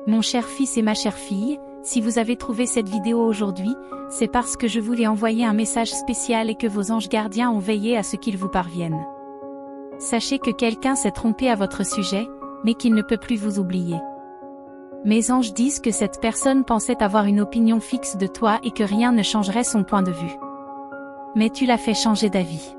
Mon cher fils et ma chère fille, si vous avez trouvé cette vidéo aujourd'hui, c'est parce que je voulais envoyer un message spécial et que vos anges gardiens ont veillé à ce qu'il vous parvienne. Sachez que quelqu'un s'est trompé à votre sujet, mais qu'il ne peut plus vous oublier. Mes anges disent que cette personne pensait avoir une opinion fixe de toi et que rien ne changerait son point de vue. Mais tu l'as fait changer d'avis.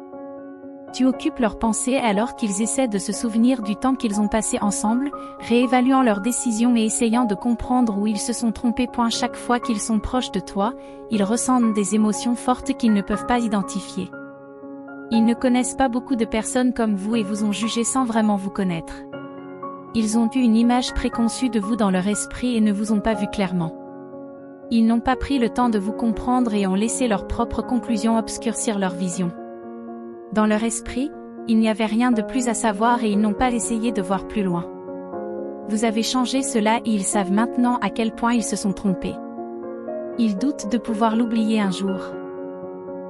Tu occupes leurs pensées alors qu'ils essaient de se souvenir du temps qu'ils ont passé ensemble, réévaluant leurs décisions et essayant de comprendre où ils se sont trompés. Chaque fois qu'ils sont proches de toi, ils ressentent des émotions fortes qu'ils ne peuvent pas identifier. Ils ne connaissent pas beaucoup de personnes comme vous et vous ont jugé sans vraiment vous connaître. Ils ont eu une image préconçue de vous dans leur esprit et ne vous ont pas vu clairement. Ils n'ont pas pris le temps de vous comprendre et ont laissé leurs propres conclusions obscurcir leur vision. Dans leur esprit, il n'y avait rien de plus à savoir et ils n'ont pas essayé de voir plus loin. Vous avez changé cela et ils savent maintenant à quel point ils se sont trompés. Ils doutent de pouvoir l'oublier un jour.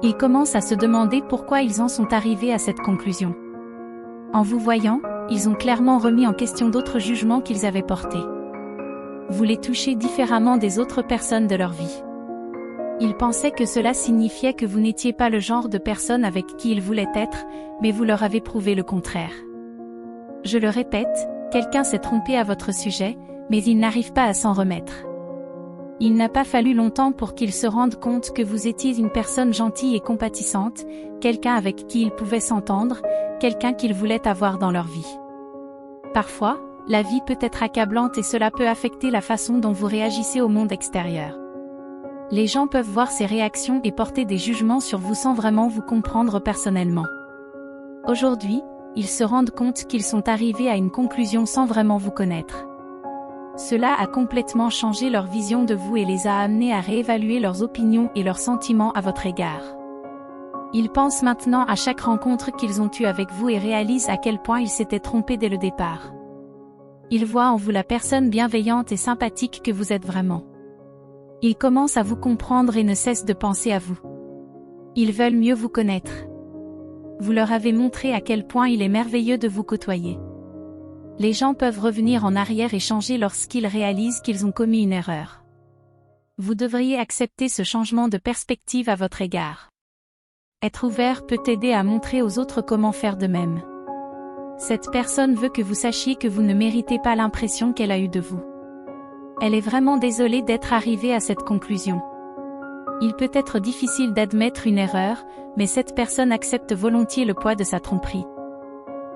Ils commencent à se demander pourquoi ils en sont arrivés à cette conclusion. En vous voyant, ils ont clairement remis en question d'autres jugements qu'ils avaient portés. Vous les touchez différemment des autres personnes de leur vie. Ils pensaient que cela signifiait que vous n'étiez pas le genre de personne avec qui ils voulaient être, mais vous leur avez prouvé le contraire. Je le répète, quelqu'un s'est trompé à votre sujet, mais il n'arrive pas à s'en remettre. Il n'a pas fallu longtemps pour qu'ils se rendent compte que vous étiez une personne gentille et compatissante, quelqu'un avec qui ils pouvaient s'entendre, quelqu'un qu'ils voulaient avoir dans leur vie. Parfois, la vie peut être accablante et cela peut affecter la façon dont vous réagissez au monde extérieur. Les gens peuvent voir ces réactions et porter des jugements sur vous sans vraiment vous comprendre personnellement. Aujourd'hui, ils se rendent compte qu'ils sont arrivés à une conclusion sans vraiment vous connaître. Cela a complètement changé leur vision de vous et les a amenés à réévaluer leurs opinions et leurs sentiments à votre égard. Ils pensent maintenant à chaque rencontre qu'ils ont eue avec vous et réalisent à quel point ils s'étaient trompés dès le départ. Ils voient en vous la personne bienveillante et sympathique que vous êtes vraiment. Ils commencent à vous comprendre et ne cessent de penser à vous. Ils veulent mieux vous connaître. Vous leur avez montré à quel point il est merveilleux de vous côtoyer. Les gens peuvent revenir en arrière et changer lorsqu'ils réalisent qu'ils ont commis une erreur. Vous devriez accepter ce changement de perspective à votre égard. Être ouvert peut aider à montrer aux autres comment faire de même. Cette personne veut que vous sachiez que vous ne méritez pas l'impression qu'elle a eue de vous. Elle est vraiment désolée d'être arrivée à cette conclusion. Il peut être difficile d'admettre une erreur, mais cette personne accepte volontiers le poids de sa tromperie.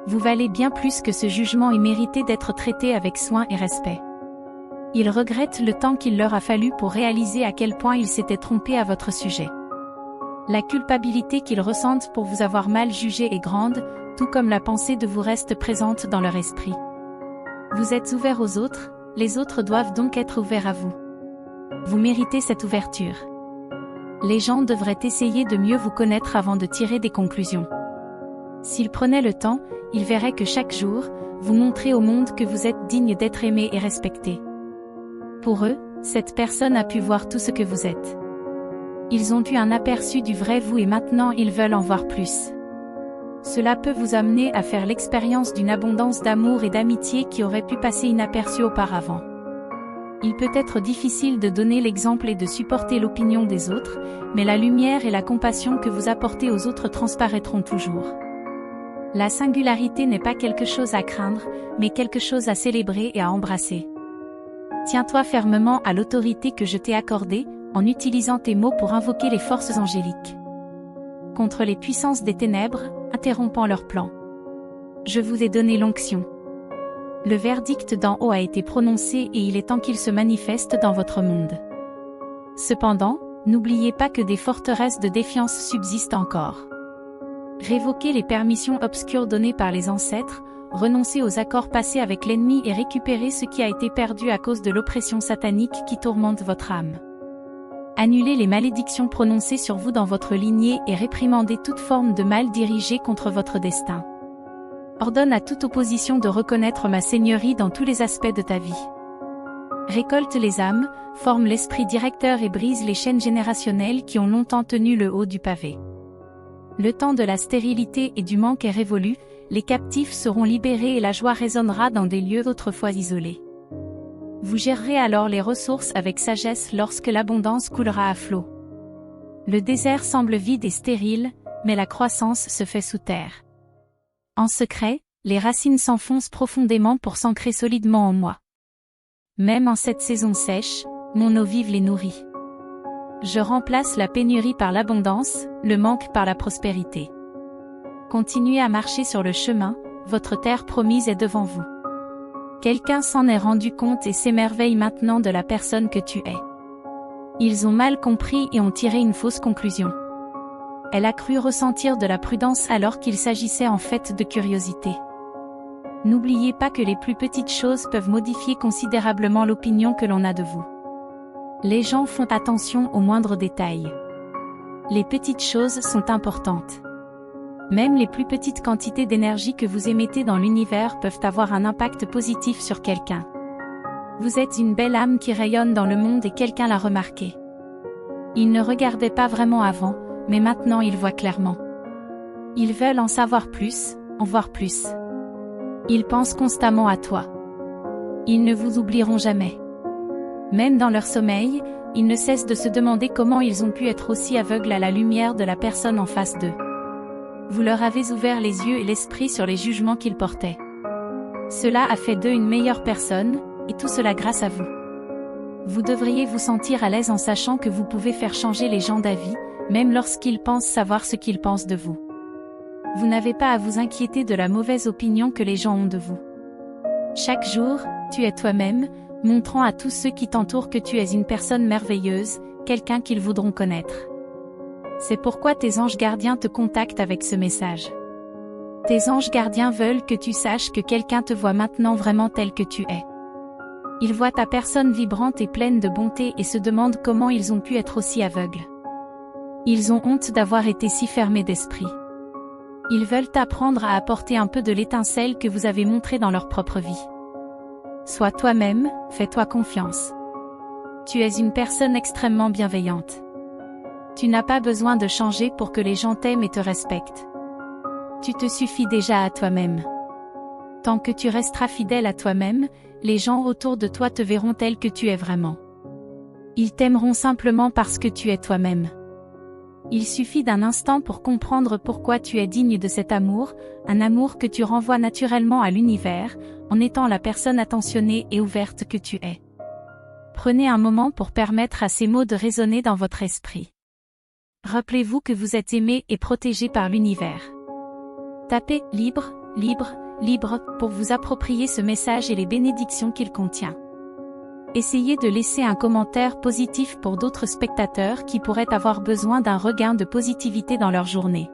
Vous valez bien plus que ce jugement et méritez d'être traité avec soin et respect. Ils regrettent le temps qu'il leur a fallu pour réaliser à quel point ils s'étaient trompés à votre sujet. La culpabilité qu'ils ressentent pour vous avoir mal jugé est grande, tout comme la pensée de vous reste présente dans leur esprit. Vous êtes ouvert aux autres, les autres doivent donc être ouverts à vous. Vous méritez cette ouverture. Les gens devraient essayer de mieux vous connaître avant de tirer des conclusions. S'ils prenaient le temps, ils verraient que chaque jour, vous montrez au monde que vous êtes digne d'être aimé et respecté. Pour eux, cette personne a pu voir tout ce que vous êtes. Ils ont eu un aperçu du vrai vous et maintenant ils veulent en voir plus. Cela peut vous amener à faire l'expérience d'une abondance d'amour et d'amitié qui aurait pu passer inaperçue auparavant. Il peut être difficile de donner l'exemple et de supporter l'opinion des autres, mais la lumière et la compassion que vous apportez aux autres transparaîtront toujours. La singularité n'est pas quelque chose à craindre, mais quelque chose à célébrer et à embrasser. Tiens-toi fermement à l'autorité que je t'ai accordée, en utilisant tes mots pour invoquer les forces angéliques. Contre les puissances des ténèbres, interrompant leurs plans. Je vous ai donné l'onction. Le verdict d'en haut a été prononcé et il est temps qu'il se manifeste dans votre monde. Cependant, n'oubliez pas que des forteresses de défiance subsistent encore. Révoquez les permissions obscures données par les ancêtres, renoncez aux accords passés avec l'ennemi et récupérez ce qui a été perdu à cause de l'oppression satanique qui tourmente votre âme. Annulez les malédictions prononcées sur vous dans votre lignée et réprimandez toute forme de mal dirigé contre votre destin. Ordonne à toute opposition de reconnaître ma seigneurie dans tous les aspects de ta vie. Récolte les âmes, forme l'esprit directeur et brise les chaînes générationnelles qui ont longtemps tenu le haut du pavé. Le temps de la stérilité et du manque est révolu, les captifs seront libérés et la joie résonnera dans des lieux autrefois isolés. Vous gérerez alors les ressources avec sagesse lorsque l'abondance coulera à flot. Le désert semble vide et stérile, mais la croissance se fait sous terre. En secret, les racines s'enfoncent profondément pour s'ancrer solidement en moi. Même en cette saison sèche, mon eau vive les nourrit. Je remplace la pénurie par l'abondance, le manque par la prospérité. Continuez à marcher sur le chemin, votre terre promise est devant vous. Quelqu'un s'en est rendu compte et s'émerveille maintenant de la personne que tu es. Ils ont mal compris et ont tiré une fausse conclusion. Elle a cru ressentir de la prudence alors qu'il s'agissait en fait de curiosité. N'oubliez pas que les plus petites choses peuvent modifier considérablement l'opinion que l'on a de vous. Les gens font attention aux moindres détails. Les petites choses sont importantes. Même les plus petites quantités d'énergie que vous émettez dans l'univers peuvent avoir un impact positif sur quelqu'un. Vous êtes une belle âme qui rayonne dans le monde et quelqu'un l'a remarqué. Ils ne regardaient pas vraiment avant, mais maintenant ils voient clairement. Ils veulent en savoir plus, en voir plus. Ils pensent constamment à toi. Ils ne vous oublieront jamais. Même dans leur sommeil, ils ne cessent de se demander comment ils ont pu être aussi aveugles à la lumière de la personne en face d'eux. Vous leur avez ouvert les yeux et l'esprit sur les jugements qu'ils portaient. Cela a fait d'eux une meilleure personne, et tout cela grâce à vous. Vous devriez vous sentir à l'aise en sachant que vous pouvez faire changer les gens d'avis, même lorsqu'ils pensent savoir ce qu'ils pensent de vous. Vous n'avez pas à vous inquiéter de la mauvaise opinion que les gens ont de vous. Chaque jour, tu es toi-même, montrant à tous ceux qui t'entourent que tu es une personne merveilleuse, quelqu'un qu'ils voudront connaître. C'est pourquoi tes anges gardiens te contactent avec ce message. Tes anges gardiens veulent que tu saches que quelqu'un te voit maintenant vraiment tel que tu es. Ils voient ta personne vibrante et pleine de bonté et se demandent comment ils ont pu être aussi aveugles. Ils ont honte d'avoir été si fermés d'esprit. Ils veulent t'apprendre à apporter un peu de l'étincelle que vous avez montrée dans leur propre vie. Sois toi-même, fais-toi confiance. Tu es une personne extrêmement bienveillante. Tu n'as pas besoin de changer pour que les gens t'aiment et te respectent. Tu te suffis déjà à toi-même. Tant que tu resteras fidèle à toi-même, les gens autour de toi te verront tel que tu es vraiment. Ils t'aimeront simplement parce que tu es toi-même. Il suffit d'un instant pour comprendre pourquoi tu es digne de cet amour, un amour que tu renvoies naturellement à l'univers, en étant la personne attentionnée et ouverte que tu es. Prenez un moment pour permettre à ces mots de résonner dans votre esprit. Rappelez-vous que vous êtes aimé et protégé par l'univers. Tapez « Libre, libre, libre » pour vous approprier ce message et les bénédictions qu'il contient. Essayez de laisser un commentaire positif pour d'autres spectateurs qui pourraient avoir besoin d'un regain de positivité dans leur journée.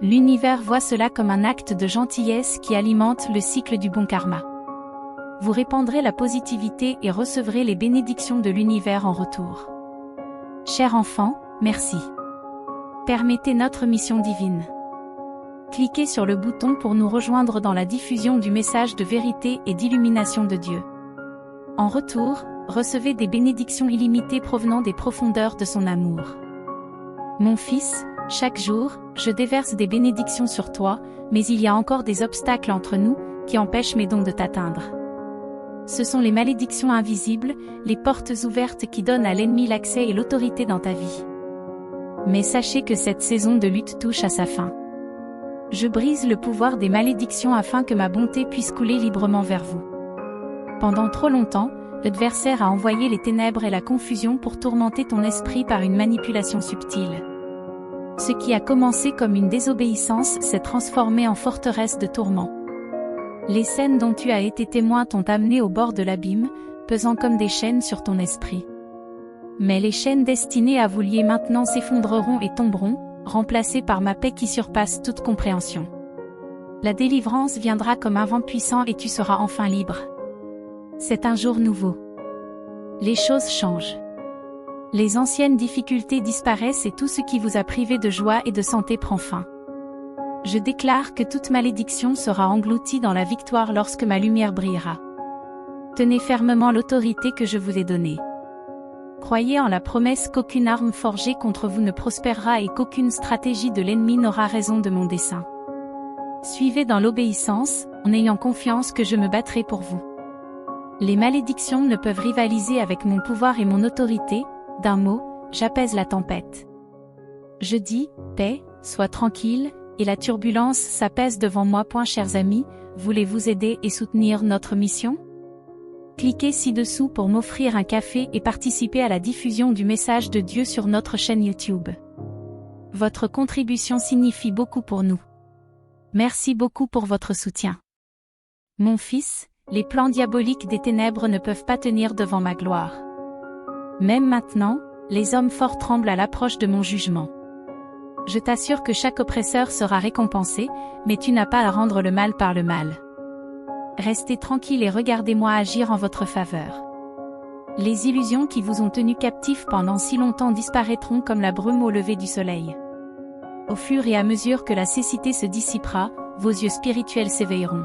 L'univers voit cela comme un acte de gentillesse qui alimente le cycle du bon karma. Vous répandrez la positivité et recevrez les bénédictions de l'univers en retour. Cher enfant, merci. Permettez notre mission divine. Cliquez sur le bouton pour nous rejoindre dans la diffusion du message de vérité et d'illumination de Dieu. En retour, recevez des bénédictions illimitées provenant des profondeurs de son amour. Mon fils, chaque jour, je déverse des bénédictions sur toi, mais il y a encore des obstacles entre nous, qui empêchent mes dons de t'atteindre. Ce sont les malédictions invisibles, les portes ouvertes qui donnent à l'ennemi l'accès et l'autorité dans ta vie. Mais sachez que cette saison de lutte touche à sa fin. Je brise le pouvoir des malédictions afin que ma bonté puisse couler librement vers vous. Pendant trop longtemps, l'adversaire a envoyé les ténèbres et la confusion pour tourmenter ton esprit par une manipulation subtile. Ce qui a commencé comme une désobéissance s'est transformé en forteresse de tourments. Les scènes dont tu as été témoin t'ont amené au bord de l'abîme, pesant comme des chaînes sur ton esprit. Mais les chaînes destinées à vous lier maintenant s'effondreront et tomberont, remplacées par ma paix qui surpasse toute compréhension. La délivrance viendra comme un vent puissant et tu seras enfin libre. C'est un jour nouveau. Les choses changent. Les anciennes difficultés disparaissent et tout ce qui vous a privé de joie et de santé prend fin. Je déclare que toute malédiction sera engloutie dans la victoire lorsque ma lumière brillera. Tenez fermement l'autorité que je vous ai donnée. Croyez en la promesse qu'aucune arme forgée contre vous ne prospérera et qu'aucune stratégie de l'ennemi n'aura raison de mon dessein. Suivez dans l'obéissance, en ayant confiance que je me battrai pour vous. Les malédictions ne peuvent rivaliser avec mon pouvoir et mon autorité. D'un mot, j'apaise la tempête. Je dis, paix, sois tranquille, et la turbulence s'apaise devant moi. Chers amis, voulez-vous aider et soutenir notre mission? Cliquez ci-dessous pour m'offrir un café et participer à la diffusion du message de Dieu sur notre chaîne YouTube. Votre contribution signifie beaucoup pour nous. Merci beaucoup pour votre soutien. Mon fils, les plans diaboliques des ténèbres ne peuvent pas tenir devant ma gloire. Même maintenant, les hommes forts tremblent à l'approche de mon jugement. Je t'assure que chaque oppresseur sera récompensé, mais tu n'as pas à rendre le mal par le mal. Restez tranquille et regardez-moi agir en votre faveur. Les illusions qui vous ont tenu captifs pendant si longtemps disparaîtront comme la brume au lever du soleil. Au fur et à mesure que la cécité se dissipera, vos yeux spirituels s'éveilleront.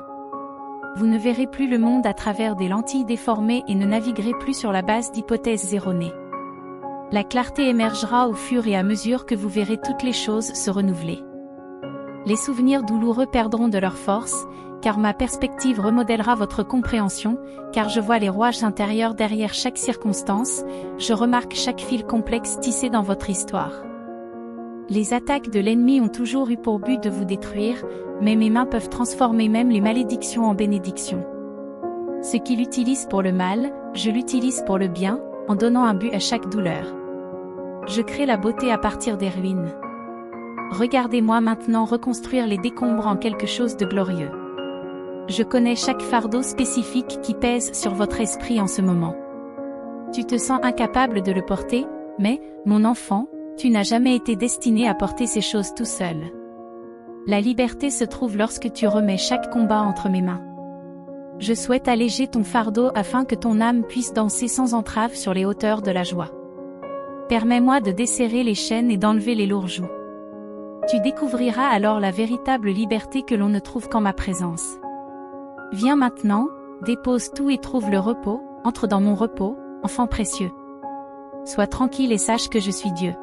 Vous ne verrez plus le monde à travers des lentilles déformées et ne naviguerez plus sur la base d'hypothèses erronées. La clarté émergera au fur et à mesure que vous verrez toutes les choses se renouveler. Les souvenirs douloureux perdront de leur force, car ma perspective remodèlera votre compréhension, car je vois les rouages intérieurs derrière chaque circonstance, je remarque chaque fil complexe tissé dans votre histoire. Les attaques de l'ennemi ont toujours eu pour but de vous détruire, mais mes mains peuvent transformer même les malédictions en bénédictions. Ce qu'il utilise pour le mal, je l'utilise pour le bien, en donnant un but à chaque douleur. Je crée la beauté à partir des ruines. Regardez-moi maintenant reconstruire les décombres en quelque chose de glorieux. Je connais chaque fardeau spécifique qui pèse sur votre esprit en ce moment. Tu te sens incapable de le porter, mais, mon enfant, tu n'as jamais été destiné à porter ces choses tout seul. La liberté se trouve lorsque tu remets chaque combat entre mes mains. Je souhaite alléger ton fardeau afin que ton âme puisse danser sans entrave sur les hauteurs de la joie. Permets-moi de desserrer les chaînes et d'enlever les lourds jougs. Tu découvriras alors la véritable liberté que l'on ne trouve qu'en ma présence. Viens maintenant, dépose tout et trouve le repos, entre dans mon repos, enfant précieux. Sois tranquille et sache que je suis Dieu.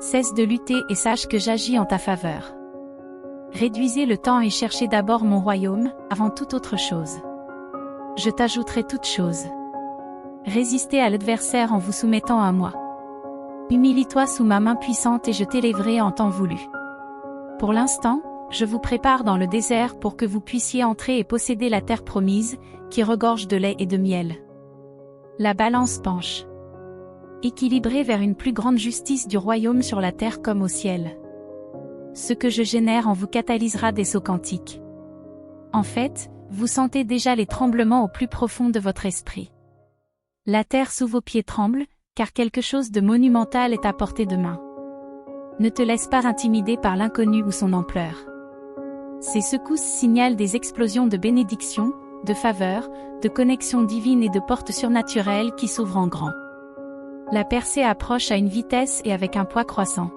Cesse de lutter et sache que j'agis en ta faveur. Réduisez le temps et cherchez d'abord mon royaume, avant toute autre chose. Je t'ajouterai toutes choses. Résistez à l'adversaire en vous soumettant à moi. Humilie-toi sous ma main puissante et je t'élèverai en temps voulu. Pour l'instant, je vous prépare dans le désert pour que vous puissiez entrer et posséder la terre promise, qui regorge de lait et de miel. La balance penche. Équilibrée vers une plus grande justice du royaume sur la terre comme au ciel. Ce que je génère en vous catalysera des sauts quantiques. En fait, vous sentez déjà les tremblements au plus profond de votre esprit. La terre sous vos pieds tremble, car quelque chose de monumental est à portée de main. Ne te laisse pas intimider par l'inconnu ou son ampleur. Ces secousses signalent des explosions de bénédictions, de faveurs, de connexions divines et de portes surnaturelles qui s'ouvrent en grand. La percée approche à une vitesse et avec un poids croissant.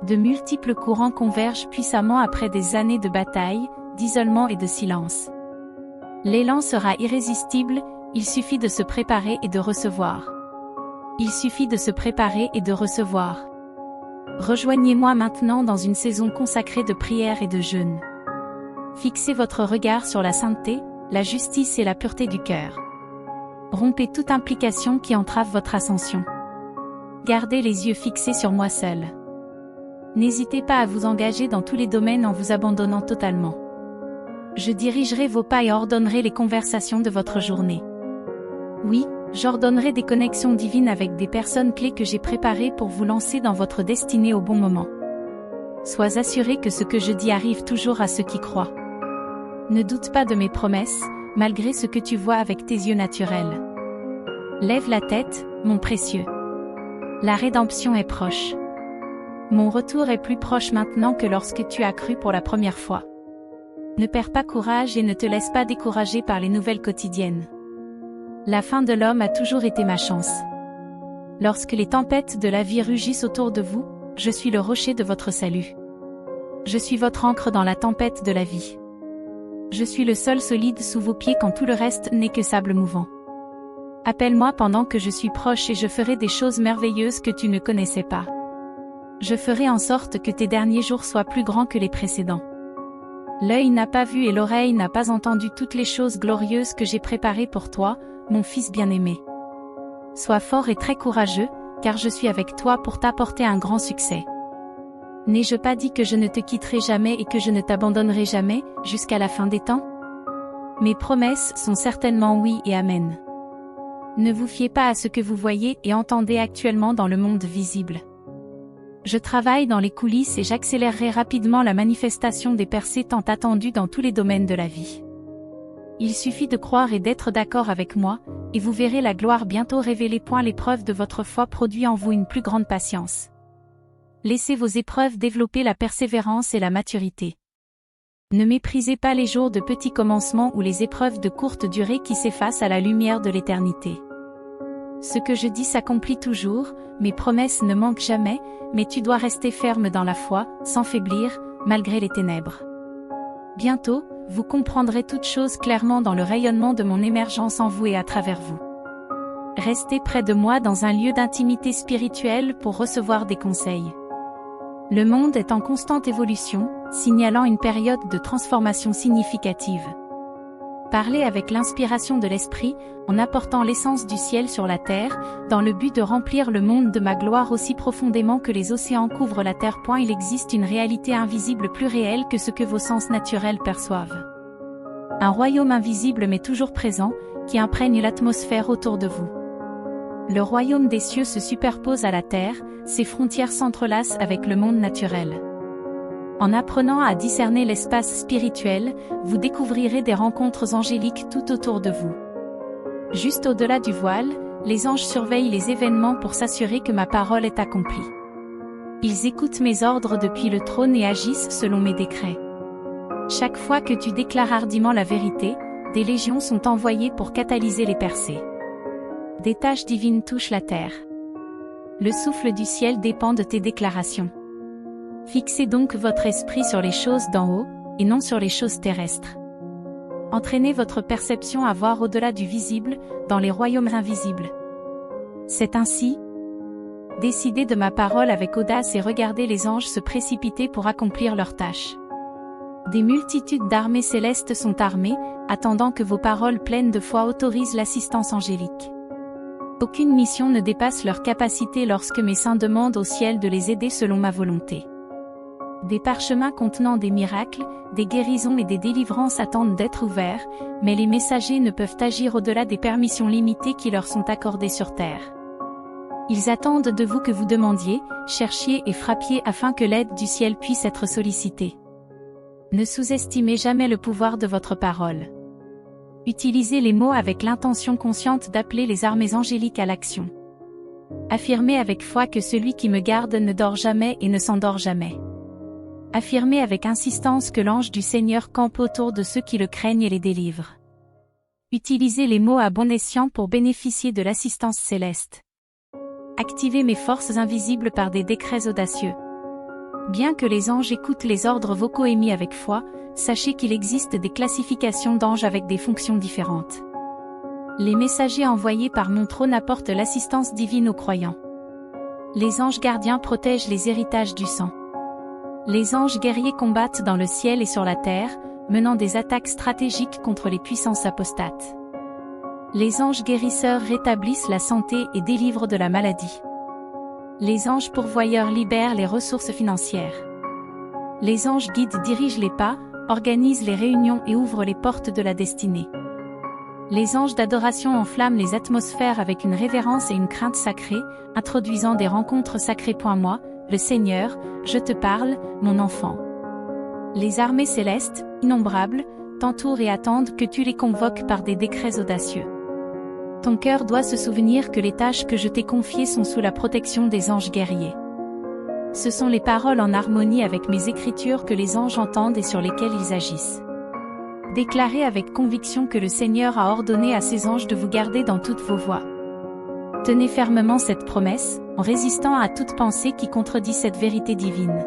De multiples courants convergent puissamment après des années de bataille, d'isolement et de silence. L'élan sera irrésistible, il suffit de se préparer et de recevoir. Il suffit de se préparer et de recevoir. Rejoignez-moi maintenant dans une saison consacrée de prière et de jeûne. Fixez votre regard sur la sainteté, la justice et la pureté du cœur. Rompez toute implication qui entrave votre ascension. Gardez les yeux fixés sur moi seul. N'hésitez pas à vous engager dans tous les domaines en vous abandonnant totalement. Je dirigerai vos pas et ordonnerai les conversations de votre journée. Oui, j'ordonnerai des connexions divines avec des personnes clés que j'ai préparées pour vous lancer dans votre destinée au bon moment. Sois assuré que ce que je dis arrive toujours à ceux qui croient. Ne doute pas de mes promesses, malgré ce que tu vois avec tes yeux naturels. Lève la tête, mon précieux. La rédemption est proche. Mon retour est plus proche maintenant que lorsque tu as cru pour la première fois. Ne perds pas courage et ne te laisse pas décourager par les nouvelles quotidiennes. La fin de l'homme a toujours été ma chance. Lorsque les tempêtes de la vie rugissent autour de vous, je suis le rocher de votre salut. Je suis votre ancre dans la tempête de la vie. Je suis le sol solide sous vos pieds quand tout le reste n'est que sable mouvant. Appelle-moi pendant que je suis proche et je ferai des choses merveilleuses que tu ne connaissais pas. Je ferai en sorte que tes derniers jours soient plus grands que les précédents. L'œil n'a pas vu et l'oreille n'a pas entendu toutes les choses glorieuses que j'ai préparées pour toi, mon fils bien-aimé. Sois fort et très courageux, car je suis avec toi pour t'apporter un grand succès. N'ai-je pas dit que je ne te quitterai jamais et que je ne t'abandonnerai jamais, jusqu'à la fin des temps? Mes promesses sont certainement oui et amen. Ne vous fiez pas à ce que vous voyez et entendez actuellement dans le monde visible. Je travaille dans les coulisses et j'accélérerai rapidement la manifestation des percées tant attendues dans tous les domaines de la vie. Il suffit de croire et d'être d'accord avec moi, et vous verrez la gloire bientôt révéler. L'épreuve de votre foi produit en vous une plus grande patience. Laissez vos épreuves développer la persévérance et la maturité. Ne méprisez pas les jours de petits commencements ou les épreuves de courte durée qui s'effacent à la lumière de l'éternité. Ce que je dis s'accomplit toujours, mes promesses ne manquent jamais, mais tu dois rester ferme dans la foi, sans faiblir, malgré les ténèbres. Bientôt, vous comprendrez toutes choses clairement dans le rayonnement de mon émergence en vous et à travers vous. Restez près de moi dans un lieu d'intimité spirituelle pour recevoir des conseils. Le monde est en constante évolution, signalant une période de transformation significative. Parlez avec l'inspiration de l'Esprit, en apportant l'essence du ciel sur la terre, dans le but de remplir le monde de ma gloire aussi profondément que les océans couvrent la terre. Il existe une réalité invisible plus réelle que ce que vos sens naturels perçoivent. Un royaume invisible mais toujours présent, qui imprègne l'atmosphère autour de vous. Le royaume des cieux se superpose à la terre, ses frontières s'entrelacent avec le monde naturel. En apprenant à discerner l'espace spirituel, vous découvrirez des rencontres angéliques tout autour de vous. Juste au-delà du voile, les anges surveillent les événements pour s'assurer que ma parole est accomplie. Ils écoutent mes ordres depuis le trône et agissent selon mes décrets. Chaque fois que tu déclares hardiment la vérité, des légions sont envoyées pour catalyser les percées. Des tâches divines touchent la terre. Le souffle du ciel dépend de tes déclarations. Fixez donc votre esprit sur les choses d'en haut, et non sur les choses terrestres. Entraînez votre perception à voir au-delà du visible, dans les royaumes invisibles. C'est ainsi. Décidez de ma parole avec audace et regardez les anges se précipiter pour accomplir leurs tâches. Des multitudes d'armées célestes sont armées, attendant que vos paroles pleines de foi autorisent l'assistance angélique. Aucune mission ne dépasse leur capacité lorsque mes saints demandent au ciel de les aider selon ma volonté. Des parchemins contenant des miracles, des guérisons et des délivrances attendent d'être ouverts, mais les messagers ne peuvent agir au-delà des permissions limitées qui leur sont accordées sur terre. Ils attendent de vous que vous demandiez, cherchiez et frappiez afin que l'aide du ciel puisse être sollicitée. Ne sous-estimez jamais le pouvoir de votre parole. Utilisez les mots avec l'intention consciente d'appeler les armées angéliques à l'action. Affirmez avec foi que celui qui me garde ne dort jamais et ne s'endort jamais. Affirmez avec insistance que l'ange du Seigneur campe autour de ceux qui le craignent et les délivre. Utilisez les mots à bon escient pour bénéficier de l'assistance céleste. Activez mes forces invisibles par des décrets audacieux. Bien que les anges écoutent les ordres vocaux émis avec foi, sachez qu'il existe des classifications d'anges avec des fonctions différentes. Les messagers envoyés par mon trône apportent l'assistance divine aux croyants. Les anges gardiens protègent les héritages du sang. Les anges guerriers combattent dans le ciel et sur la terre, menant des attaques stratégiques contre les puissances apostates. Les anges guérisseurs rétablissent la santé et délivrent de la maladie. Les anges pourvoyeurs libèrent les ressources financières. Les anges guides dirigent les pas, organisent les réunions et ouvrent les portes de la destinée. Les anges d'adoration enflamment les atmosphères avec une révérence et une crainte sacrée, introduisant des rencontres sacrées. Moi, le Seigneur, je te parle, mon enfant. Les armées célestes, innombrables, t'entourent et attendent que tu les convoques par des décrets audacieux. Ton cœur doit se souvenir que les tâches que je t'ai confiées sont sous la protection des anges guerriers. Ce sont les paroles en harmonie avec mes écritures que les anges entendent et sur lesquelles ils agissent. Déclarez avec conviction que le Seigneur a ordonné à ses anges de vous garder dans toutes vos voies. Tenez fermement cette promesse, en résistant à toute pensée qui contredit cette vérité divine.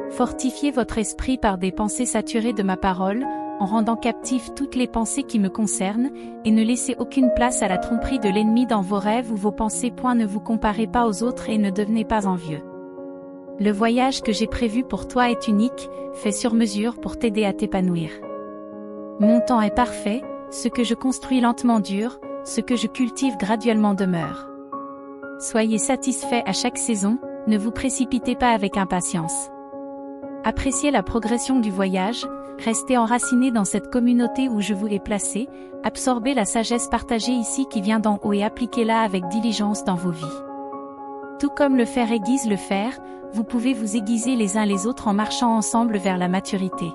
Fortifiez votre esprit par des pensées saturées de ma parole, en rendant captives toutes les pensées qui me concernent, et ne laissez aucune place à la tromperie de l'ennemi dans vos rêves ou vos pensées. Ne vous comparez pas aux autres et ne devenez pas envieux. Le voyage que j'ai prévu pour toi est unique, fait sur mesure pour t'aider à t'épanouir. Mon temps est parfait, ce que je construis lentement dure, ce que je cultive graduellement demeure. Soyez satisfaits à chaque saison, ne vous précipitez pas avec impatience. Appréciez la progression du voyage, restez enracinés dans cette communauté où je vous ai placé, absorbez la sagesse partagée ici qui vient d'en haut et appliquez-la avec diligence dans vos vies. Tout comme le fer aiguise le fer, vous pouvez vous aiguiser les uns les autres en marchant ensemble vers la maturité.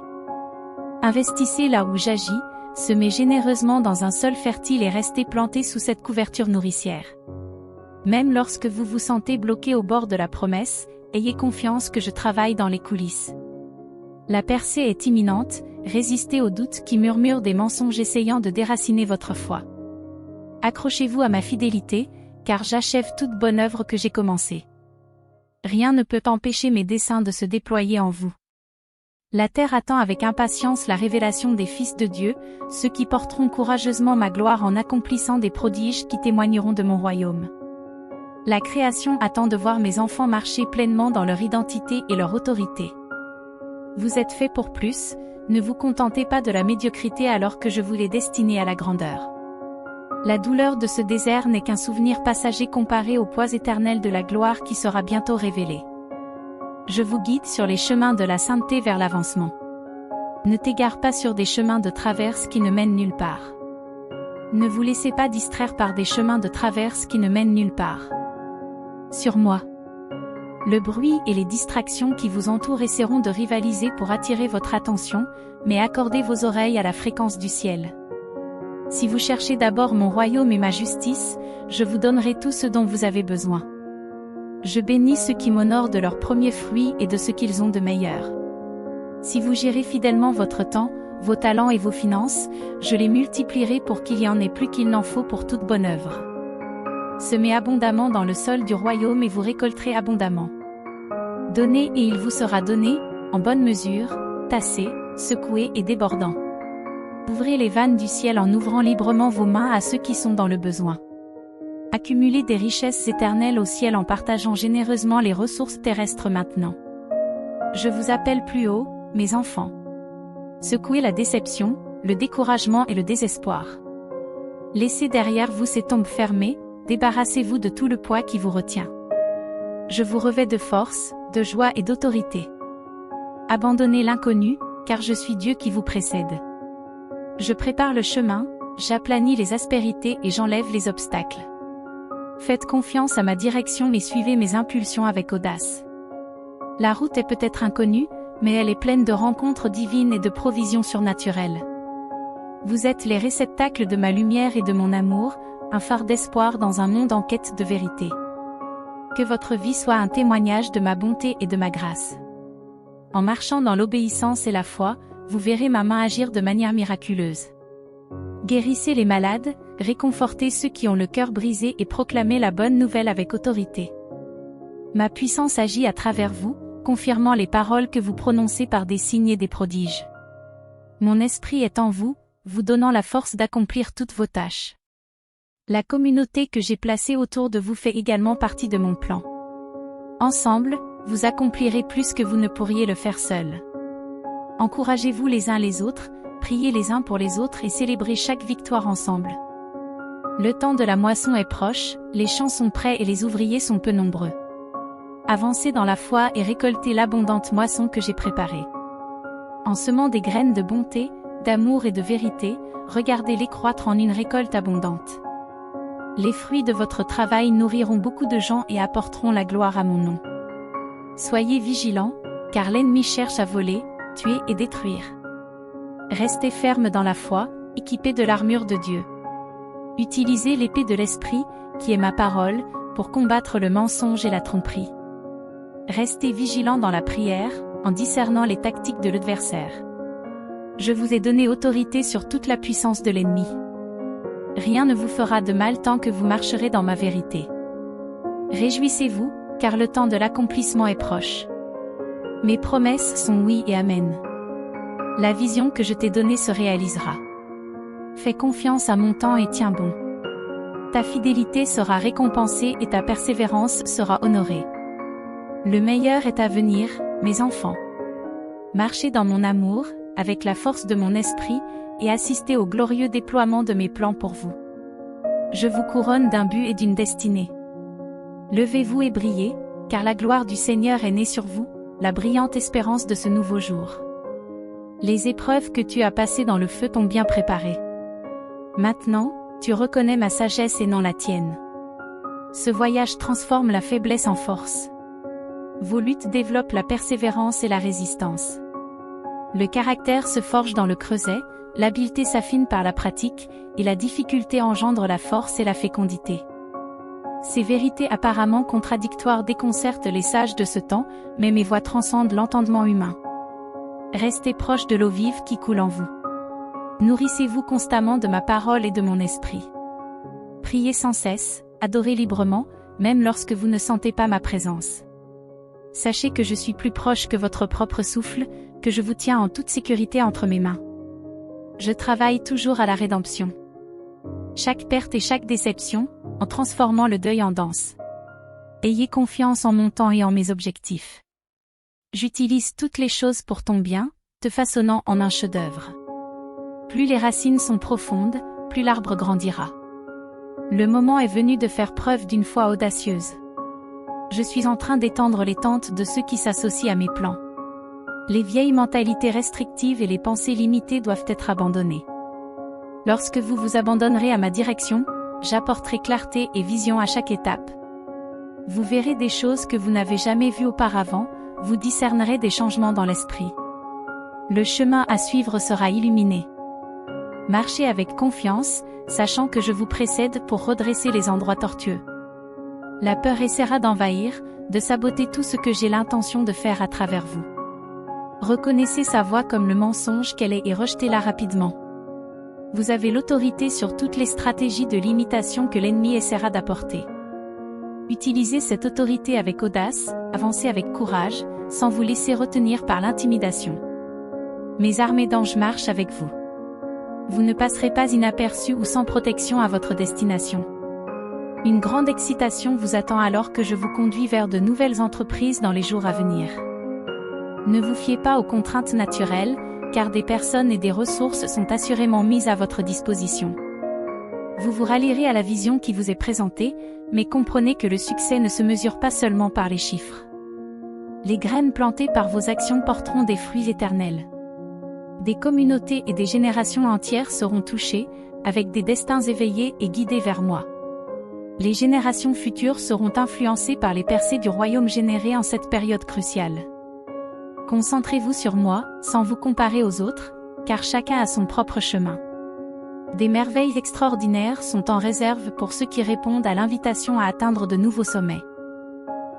Investissez là où j'agis, semez généreusement dans un sol fertile et restez plantés sous cette couverture nourricière. Même lorsque vous vous sentez bloqué au bord de la promesse, ayez confiance que je travaille dans les coulisses. La percée est imminente, résistez aux doutes qui murmurent des mensonges essayant de déraciner votre foi. Accrochez-vous à ma fidélité, car j'achève toute bonne œuvre que j'ai commencée. Rien ne peut empêcher mes desseins de se déployer en vous. La terre attend avec impatience la révélation des fils de Dieu, ceux qui porteront courageusement ma gloire en accomplissant des prodiges qui témoigneront de mon royaume. La création attend de voir mes enfants marcher pleinement dans leur identité et leur autorité. Vous êtes faits pour plus, ne vous contentez pas de la médiocrité alors que je vous l'ai destiné à la grandeur. La douleur de ce désert n'est qu'un souvenir passager comparé au poids éternel de la gloire qui sera bientôt révélée. Je vous guide sur les chemins de la sainteté vers l'avancement. Ne t'égare pas sur des chemins de traverse qui ne mènent nulle part. Ne vous laissez pas distraire par des chemins de traverse qui ne mènent nulle part. Sur moi. Le bruit et les distractions qui vous entourent essaieront de rivaliser pour attirer votre attention, mais accordez vos oreilles à la fréquence du ciel. Si vous cherchez d'abord mon royaume et ma justice, je vous donnerai tout ce dont vous avez besoin. Je bénis ceux qui m'honorent de leurs premiers fruits et de ce qu'ils ont de meilleur. Si vous gérez fidèlement votre temps, vos talents et vos finances, je les multiplierai pour qu'il y en ait plus qu'il n'en faut pour toute bonne œuvre. Semez abondamment dans le sol du royaume et vous récolterez abondamment. Donnez et il vous sera donné, en bonne mesure, tassé, secoué et débordant. Ouvrez les vannes du ciel en ouvrant librement vos mains à ceux qui sont dans le besoin. Accumulez des richesses éternelles au ciel en partageant généreusement les ressources terrestres maintenant. Je vous appelle plus haut, mes enfants. Secouez la déception, le découragement et le désespoir. Laissez derrière vous ces tombes fermées, débarrassez-vous de tout le poids qui vous retient. Je vous revêts de force, de joie et d'autorité. Abandonnez l'inconnu, car je suis Dieu qui vous précède. Je prépare le chemin, j'aplanis les aspérités et j'enlève les obstacles. Faites confiance à ma direction et suivez mes impulsions avec audace. La route est peut-être inconnue, mais elle est pleine de rencontres divines et de provisions surnaturelles. Vous êtes les réceptacles de ma lumière et de mon amour, un phare d'espoir dans un monde en quête de vérité. Que votre vie soit un témoignage de ma bonté et de ma grâce. En marchant dans l'obéissance et la foi, vous verrez ma main agir de manière miraculeuse. Guérissez les malades, réconfortez ceux qui ont le cœur brisé et proclamez la bonne nouvelle avec autorité. Ma puissance agit à travers vous, confirmant les paroles que vous prononcez par des signes et des prodiges. Mon esprit est en vous, vous donnant la force d'accomplir toutes vos tâches. La communauté que j'ai placée autour de vous fait également partie de mon plan. Ensemble, vous accomplirez plus que vous ne pourriez le faire seul. Encouragez-vous les uns les autres, priez les uns pour les autres et célébrez chaque victoire ensemble. Le temps de la moisson est proche, les champs sont prêts et les ouvriers sont peu nombreux. Avancez dans la foi et récoltez l'abondante moisson que j'ai préparée. En semant des graines de bonté, d'amour et de vérité, regardez-les croître en une récolte abondante. Les fruits de votre travail nourriront beaucoup de gens et apporteront la gloire à mon nom. Soyez vigilants, car l'ennemi cherche à voler, tuer et détruire. Restez fermes dans la foi, équipés de l'armure de Dieu. Utilisez l'épée de l'esprit, qui est ma parole, pour combattre le mensonge et la tromperie. Restez vigilants dans la prière, en discernant les tactiques de l'adversaire. Je vous ai donné autorité sur toute la puissance de l'ennemi. Rien ne vous fera de mal tant que vous marcherez dans ma vérité. Réjouissez-vous, car le temps de l'accomplissement est proche. Mes promesses sont oui et amen. La vision que je t'ai donnée se réalisera. Fais confiance à mon temps et tiens bon. Ta fidélité sera récompensée et ta persévérance sera honorée. Le meilleur est à venir, mes enfants. Marchez dans mon amour, avec la force de mon esprit, et assistez au glorieux déploiement de mes plans pour vous. Je vous couronne d'un but et d'une destinée. Levez-vous et brillez, car la gloire du Seigneur est née sur vous, la brillante espérance de ce nouveau jour. Les épreuves que tu as passées dans le feu t'ont bien préparé. Maintenant, tu reconnais ma sagesse et non la tienne. Ce voyage transforme la faiblesse en force. Vos luttes développent la persévérance et la résistance. Le caractère se forge dans le creuset, l'habileté s'affine par la pratique, et la difficulté engendre la force et la fécondité. Ces vérités apparemment contradictoires déconcertent les sages de ce temps, mais mes voix transcendent l'entendement humain. Restez proche de l'eau vive qui coule en vous. Nourrissez-vous constamment de ma parole et de mon esprit. Priez sans cesse, adorez librement, même lorsque vous ne sentez pas ma présence. Sachez que je suis plus proche que votre propre souffle, que je vous tiens en toute sécurité entre mes mains. Je travaille toujours à la rédemption. Chaque perte et chaque déception, en transformant le deuil en danse. Ayez confiance en mon temps et en mes objectifs. J'utilise toutes les choses pour ton bien, te façonnant en un chef-d'œuvre. Plus les racines sont profondes, plus l'arbre grandira. Le moment est venu de faire preuve d'une foi audacieuse. Je suis en train d'étendre les tentes de ceux qui s'associent à mes plans. Les vieilles mentalités restrictives et les pensées limitées doivent être abandonnées. Lorsque vous vous abandonnerez à ma direction, j'apporterai clarté et vision à chaque étape. Vous verrez des choses que vous n'avez jamais vues auparavant, vous discernerez des changements dans l'esprit. Le chemin à suivre sera illuminé. Marchez avec confiance, sachant que je vous précède pour redresser les endroits tortueux. La peur essaiera d'envahir, de saboter tout ce que j'ai l'intention de faire à travers vous. Reconnaissez sa voix comme le mensonge qu'elle est et rejetez-la rapidement. Vous avez l'autorité sur toutes les stratégies de limitation que l'ennemi essaiera d'apporter. Utilisez cette autorité avec audace, avancez avec courage, sans vous laisser retenir par l'intimidation. Mes armées d'anges marchent avec vous. Vous ne passerez pas inaperçu ou sans protection à votre destination. Une grande excitation vous attend alors que je vous conduis vers de nouvelles entreprises dans les jours à venir. Ne vous fiez pas aux contraintes naturelles, car des personnes et des ressources sont assurément mises à votre disposition. Vous vous rallierez à la vision qui vous est présentée, mais comprenez que le succès ne se mesure pas seulement par les chiffres. Les graines plantées par vos actions porteront des fruits éternels. Des communautés et des générations entières seront touchées, avec des destins éveillés et guidés vers moi. Les générations futures seront influencées par les percées du royaume générées en cette période cruciale. Concentrez-vous sur moi, sans vous comparer aux autres, car chacun a son propre chemin. Des merveilles extraordinaires sont en réserve pour ceux qui répondent à l'invitation à atteindre de nouveaux sommets.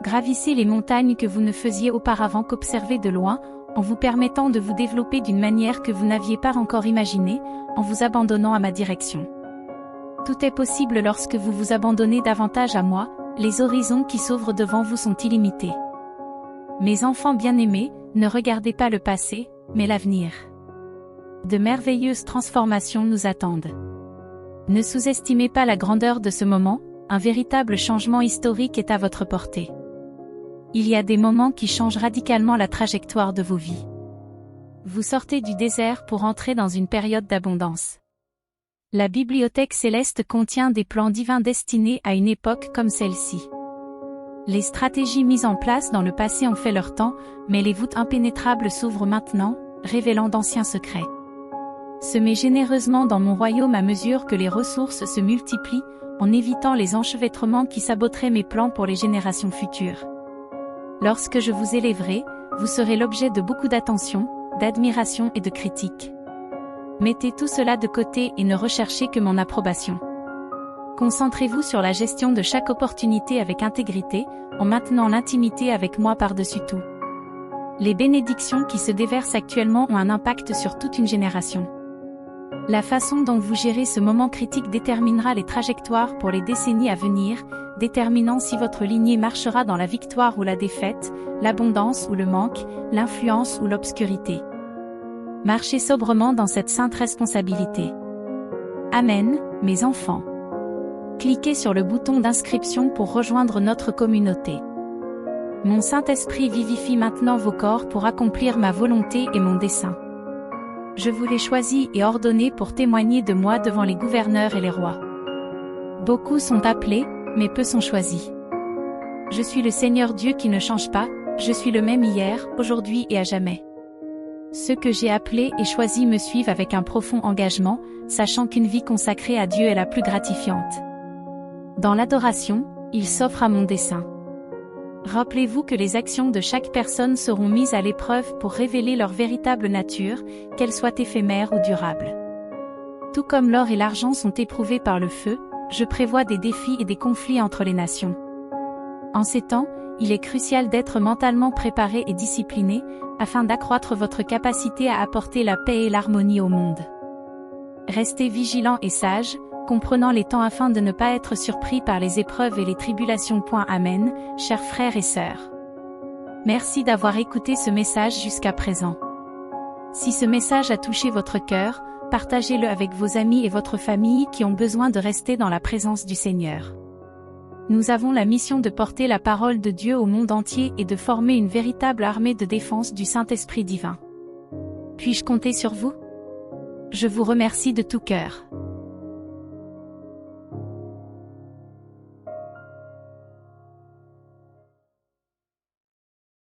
Gravissez les montagnes que vous ne faisiez auparavant qu'observer de loin, en vous permettant de vous développer d'une manière que vous n'aviez pas encore imaginée, en vous abandonnant à ma direction. Tout est possible lorsque vous vous abandonnez davantage à moi, les horizons qui s'ouvrent devant vous sont illimités. Mes enfants bien-aimés, ne regardez pas le passé, mais l'avenir. De merveilleuses transformations nous attendent. Ne sous-estimez pas la grandeur de ce moment, un véritable changement historique est à votre portée. Il y a des moments qui changent radicalement la trajectoire de vos vies. Vous sortez du désert pour entrer dans une période d'abondance. La bibliothèque céleste contient des plans divins destinés à une époque comme celle-ci. Les stratégies mises en place dans le passé ont fait leur temps, mais les voûtes impénétrables s'ouvrent maintenant, révélant d'anciens secrets. Semez généreusement dans mon royaume à mesure que les ressources se multiplient, en évitant les enchevêtrements qui saboteraient mes plans pour les générations futures. Lorsque je vous élèverai, vous serez l'objet de beaucoup d'attention, d'admiration et de critique. Mettez tout cela de côté et ne recherchez que mon approbation. Concentrez-vous sur la gestion de chaque opportunité avec intégrité, en maintenant l'intimité avec moi par-dessus tout. Les bénédictions qui se déversent actuellement ont un impact sur toute une génération. La façon dont vous gérez ce moment critique déterminera les trajectoires pour les décennies à venir, déterminant si votre lignée marchera dans la victoire ou la défaite, l'abondance ou le manque, l'influence ou l'obscurité. Marchez sobrement dans cette sainte responsabilité. Amen, mes enfants. Cliquez sur le bouton d'inscription pour rejoindre notre communauté. Mon Saint-Esprit vivifie maintenant vos corps pour accomplir ma volonté et mon dessein. Je vous l'ai choisi et ordonné pour témoigner de moi devant les gouverneurs et les rois. Beaucoup sont appelés, mais peu sont choisis. Je suis le Seigneur Dieu qui ne change pas, je suis le même hier, aujourd'hui et à jamais. Ceux que j'ai appelés et choisis me suivent avec un profond engagement, sachant qu'une vie consacrée à Dieu est la plus gratifiante. Dans l'adoration, ils s'offrent à mon dessein. Rappelez-vous que les actions de chaque personne seront mises à l'épreuve pour révéler leur véritable nature, qu'elle soit éphémère ou durable. Tout comme l'or et l'argent sont éprouvés par le feu, je prévois des défis et des conflits entre les nations. En ces temps, il est crucial d'être mentalement préparé et discipliné, afin d'accroître votre capacité à apporter la paix et l'harmonie au monde. Restez vigilants et sages, comprenant les temps afin de ne pas être surpris par les épreuves et les tribulations. Amen, chers frères et sœurs. Merci d'avoir écouté ce message jusqu'à présent. Si ce message a touché votre cœur, partagez-le avec vos amis et votre famille qui ont besoin de rester dans la présence du Seigneur. Nous avons la mission de porter la parole de Dieu au monde entier et de former une véritable armée de défense du Saint-Esprit divin. Puis-je compter sur vous? Je vous remercie de tout cœur.